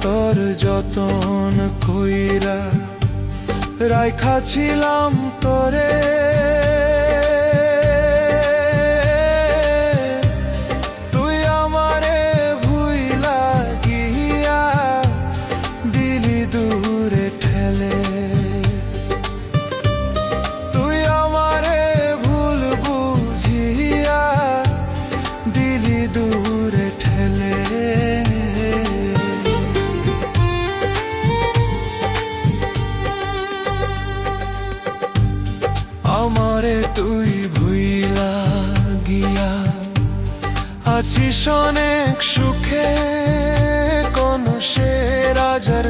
তোর যতন কইরা রাইখা ছিলাম তোরে, তুই আমারে ভুইলা গিয়া দিলি দূরে ঠেলে। তুই আমারে ভুল বুঝিয়া দিলি দূরে ঠেলে। আমারে তুই ভুইলা গিয়া আছিস অনেক সুখে, কোন সে রাজার